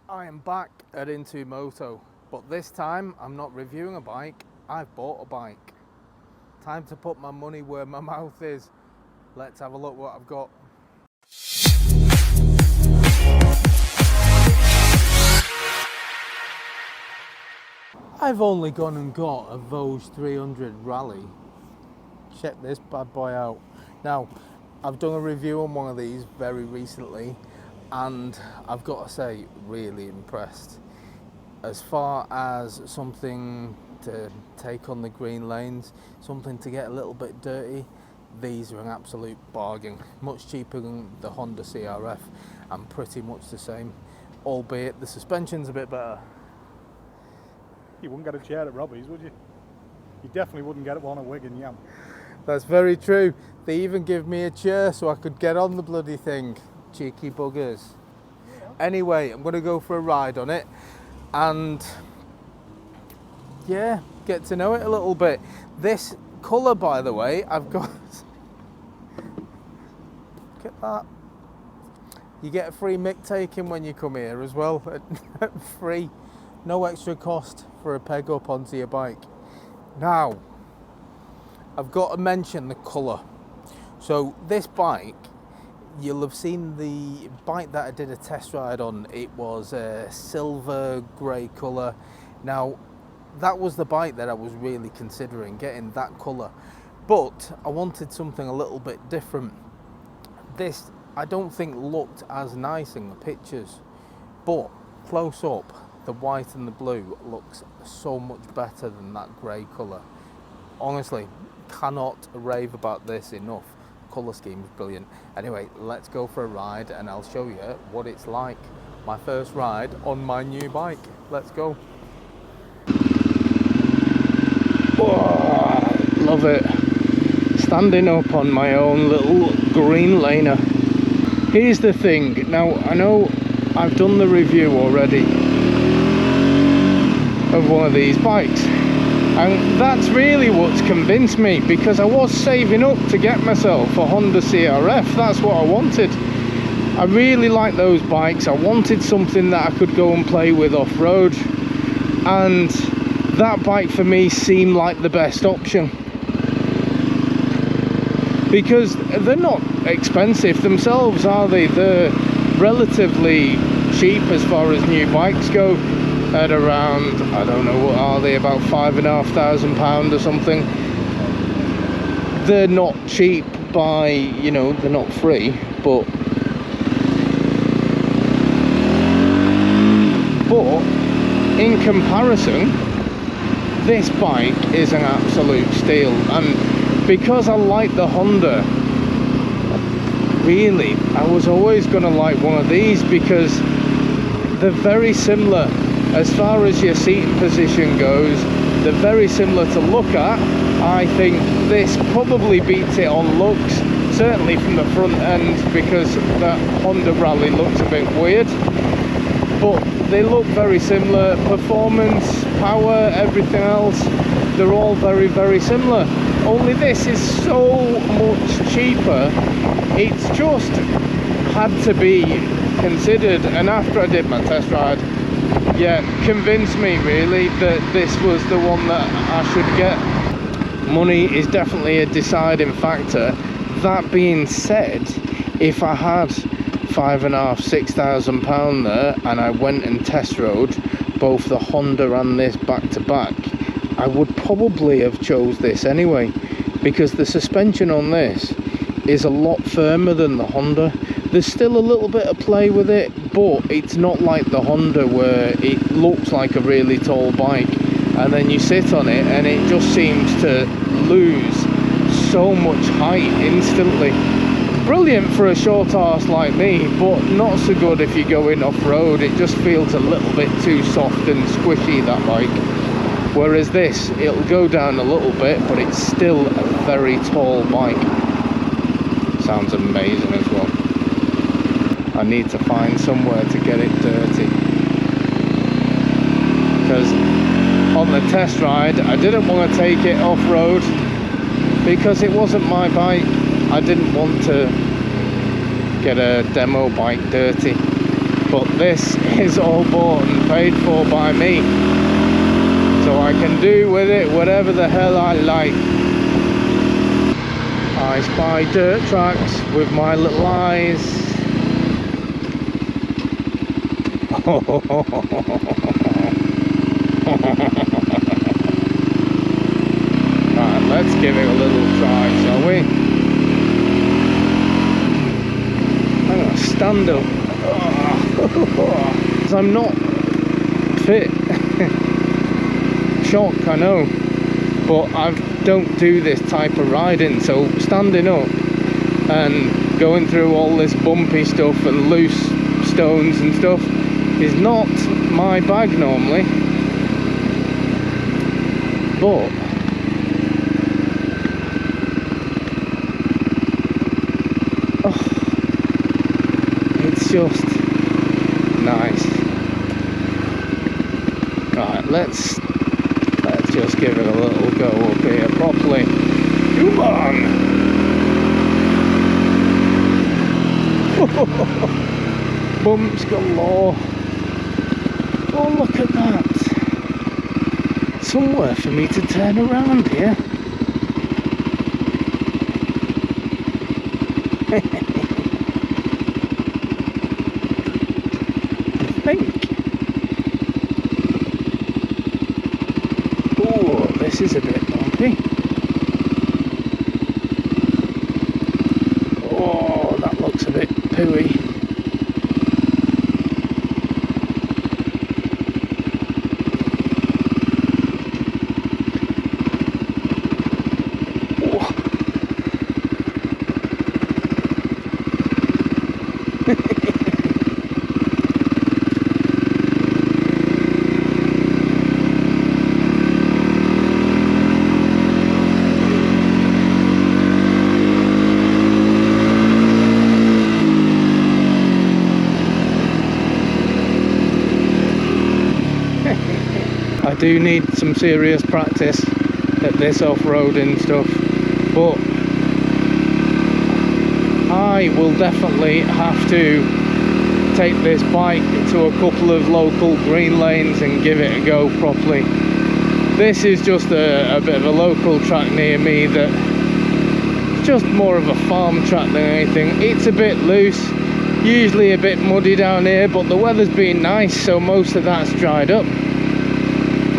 I am back at Into Moto, but this time I'm not reviewing a bike, I've bought a bike. Time to put my money where my mouth is. Let's have a look what I've got. I've only gone and got a Voge 300 Rally. Check this bad boy out. Now, I've done a review on one of these very recently, and I've got to say, really impressed. As far as something to take on the green lanes, something to get a little bit dirty, these are an absolute bargain. Much cheaper than the Honda CRF and pretty much the same, albeit the suspension's a bit better. You wouldn't get a chair at Robbie's, would you? You definitely wouldn't get one at Wigan Yam. That's very true. They even give me a chair so I could get on the bloody thing. Cheeky buggers. Yeah. Anyway, I'm going to go for a ride on it and yeah, get to know it a little bit. This colour, by the way, I've got... Look at that. You get a free mick taking when you come here as well. Free. No extra cost for a peg up onto your bike. Now, I've got to mention the colour. So this bike, you'll have seen the bike that I did a test ride on. It was a silver grey colour. Now, that was the bike that I was really considering, getting that colour. But I wanted something a little bit different. This, I don't think looked as nice in the pictures, but close up, the white and the blue looks so much better than that grey colour. Honestly, cannot rave about this enough. Colour scheme is brilliant. Anyway, let's go for a ride and I'll show you what it's like. My first ride on my new bike. Let's go. Oh, love it. Standing up on my own little green laner. Here's the thing. Now, I know I've done the review already of one of these bikes, and that's really what's convinced me, because I was saving up to get myself a Honda CRF. That's what I wanted. I really like those bikes. I wanted something that I could go and play with off-road, and that bike for me seemed like the best option, because they're not expensive themselves, are they? They're relatively cheap as far as new bikes go, at around, I don't know, what are they, about £5,500 or something. They're not cheap by, you know, they're not free, but in comparison, this bike is an absolute steal. And because I like the Honda, really, I was always going to like one of these, because they're very similar. As far as your seating position goes, they're very similar to look at. I think this probably beats it on looks, certainly from the front end, because that Honda Rally looks a bit weird. But they look very similar. Performance, power, everything else, they're all very, very similar. Only this is so much cheaper. It's just had to be considered. And after I did my test ride, yeah, convinced me really that this was the one that I should get. Money is definitely a deciding factor. That being said, if I had £5,500–6,000 there and I went and test rode both the Honda and this back to back, I would probably have chose this anyway, because the suspension on this is a lot firmer than the Honda. There's still a little bit of play with it, but it's not like the Honda where it looks like a really tall bike and then you sit on it and it just seems to lose so much height instantly. Brilliant for a short arse like me, but not so good if you're going off-road. It just feels a little bit too soft and squishy, that bike. Whereas this, it'll go down a little bit, but it's still a very tall bike. Sounds amazing as well. I need to find somewhere to get it dirty, because on the test ride I didn't want to take it off-road because it wasn't my bike. I didn't want to get a demo bike dirty. but this is all bought and paid for by me, so I can do with it whatever the hell I like. I spy dirt tracks with my little eyes. Right, let's give it a little try, shall we? I'm gonna stand up. I'm not fit. Shock, I know, but I don't do this type of riding, so standing up and going through all this bumpy stuff and loose stones and stuff is not my bag normally. But it's just nice. Right, let's just give it a little go up here properly. Come on! Bumps galore. Oh, look at that. Somewhere for me to turn around here. I think. Oh, this is a bit bumpy. Oh, that looks a bit pooey. I do need some serious practice at this off-roading stuff, but I will definitely have to take this bike to a couple of local green lanes and give it a go properly. This is just a bit of a local track near me that just more of a farm track than anything. It's a bit loose, usually a bit muddy down here, but the weather's been nice, so most of that's dried up.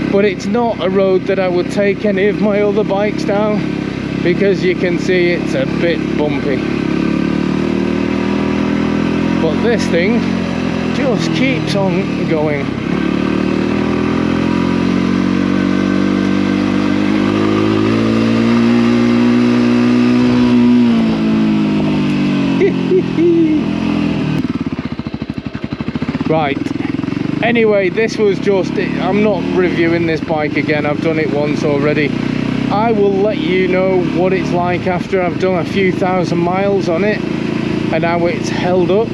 But it's not a road that I would take any of my other bikes down, because you can see it's a bit bumpy. But this thing just keeps on going. Right. Anyway, this was just, I'm not reviewing this bike again, I've done it once already. I will let you know what it's like after I've done a few thousand miles on it and how it's held up.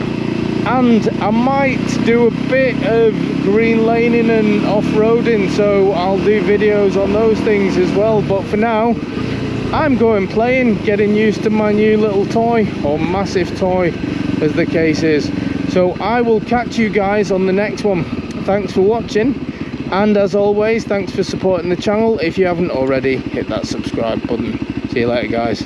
And I might do a bit of green laning and off-roading, so I'll do videos on those things as well. But for now, I'm going playing, getting used to my new little toy, or massive toy as the case is. So I will catch you guys on the next one. Thanks for watching, and as always, thanks for supporting the channel. If you haven't already, hit that subscribe button. See you later, guys.